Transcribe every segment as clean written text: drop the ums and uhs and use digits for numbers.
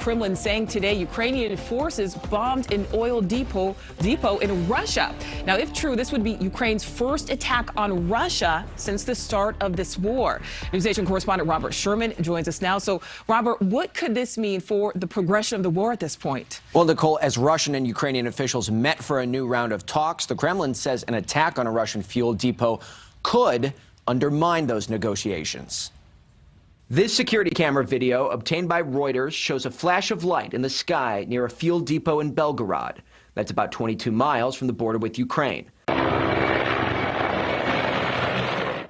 Kremlin saying today Ukrainian forces bombed an oil depot in Russia. Now, if true, this would be Ukraine's first attack on Russia since the start of this war. NewsNation correspondent Robert Sherman joins us now. So, Robert, what could this mean for the progression of the war at this point? Well, Nicole, as Russian and Ukrainian officials met for a new round of talks, the Kremlin says an attack on a Russian fuel depot could undermine those negotiations. This security camera video obtained by Reuters shows a flash of light in the sky near a fuel depot in Belgorod. That's about 22 miles from the border with Ukraine. A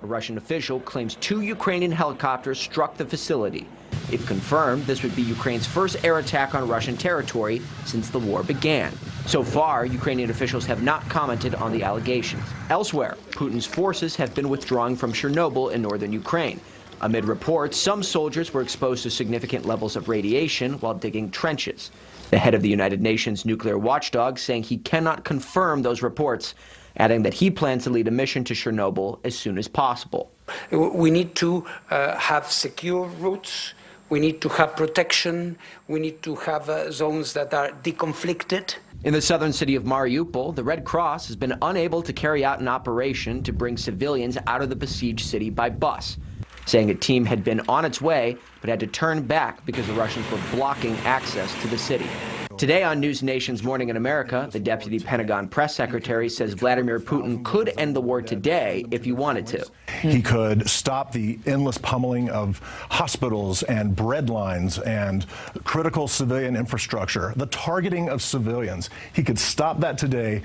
Russian official claims 2 Ukrainian helicopters struck the facility. If confirmed, this would be Ukraine's first air attack on Russian territory since the war began. So far, Ukrainian officials have not commented on the allegations. Elsewhere, Putin's forces have been withdrawing from Chernobyl in northern Ukraine. Amid reports, some soldiers were exposed to significant levels of radiation while digging trenches. The head of the United Nations nuclear watchdog saying he cannot confirm those reports, adding that he plans to lead a mission to Chernobyl as soon as possible. We need to have secure routes. We need to have protection. We need to have zones that are deconflicted. In the southern city of Mariupol, the Red Cross has been unable to carry out an operation to bring civilians out of the besieged city by bus, saying a team had been on its way but had to turn back because the Russians were blocking access to the city. Today on News Nation's Morning in America, the deputy Pentagon press secretary says Vladimir Putin could end the war today if he wanted to. He could stop the endless pummeling of hospitals and bread lines and critical civilian infrastructure, the targeting of civilians. He could stop that today.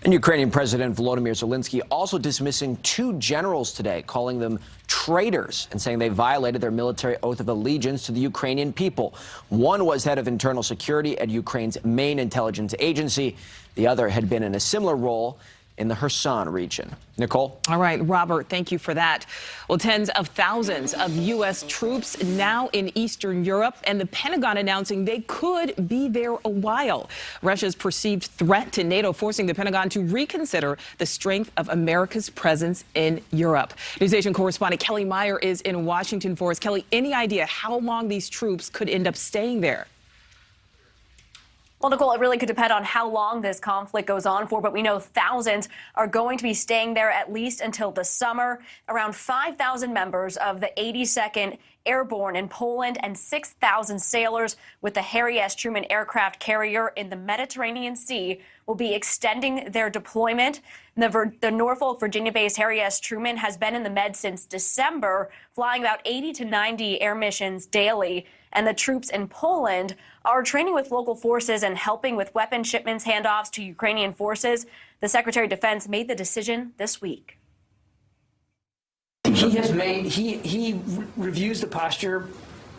And Ukrainian President Volodymyr Zelensky also dismissing 2 generals today, calling them traitors and saying they violated their military oath of allegiance to the Ukrainian people. One was head of internal security at Ukraine's main intelligence agency. The other had been in a similar role in the Kherson region. Nicole? All right, Robert, thank you for that. Well, tens of thousands of U.S. troops now in Eastern Europe, and the Pentagon announcing they could be there a while. Russia's perceived threat to NATO forcing the Pentagon to reconsider the strength of America's presence in Europe. NewsNation correspondent Kelly Meyer is in Washington for us. Kelly, any idea how long these troops could end up staying there? Well, Nicole, it really could depend on how long this conflict goes on for, but we know thousands are going to be staying there at least until the summer. Around 5,000 members of the 82nd Airborne in Poland and 6,000 sailors with the Harry S. Truman aircraft carrier in the Mediterranean Sea will be extending their deployment. The Norfolk, Virginia-based Harry S. Truman has been in the Med since December, flying about 80 to 90 air missions daily. And the troops in Poland are training with local forces and helping with weapon shipments handoffs to Ukrainian forces. The Secretary of Defense made the decision this week. He reviews the posture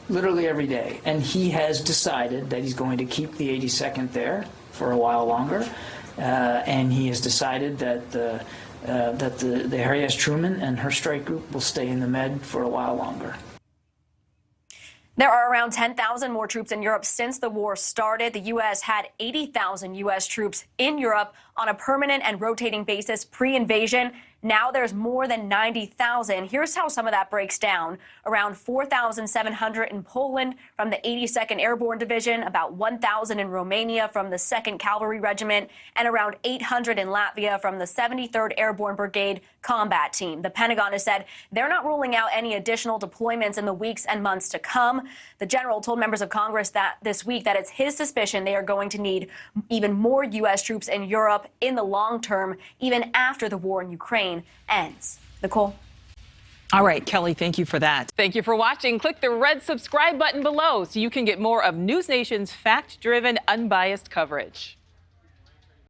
literally every day, and he has decided that he's going to keep the 82nd there for a while longer, and he has decided that the Harry S. Truman and her strike group will stay in the Med for a while longer. There are around 10,000 more troops in Europe since the war started. The U.S. had 80,000 U.S. troops in Europe on a permanent and rotating basis pre-invasion. Now there's more than 90,000. Here's how some of that breaks down. Around 4,700 in Poland from the 82nd Airborne Division, about 1,000 in Romania from the 2nd Cavalry Regiment, and around 800 in Latvia from the 73rd Airborne Brigade Combat Team. The Pentagon has said they're not ruling out any additional deployments in the weeks and months to come. The general told members of Congress that this week that it's his suspicion they are going to need even more U.S. troops in Europe in the long term, even after the war in Ukraine ends. Nicole? All right, Kelly, thank you for that. Thank you for watching. Click the red subscribe button below so you can get more of News Nation's fact-driven, unbiased coverage.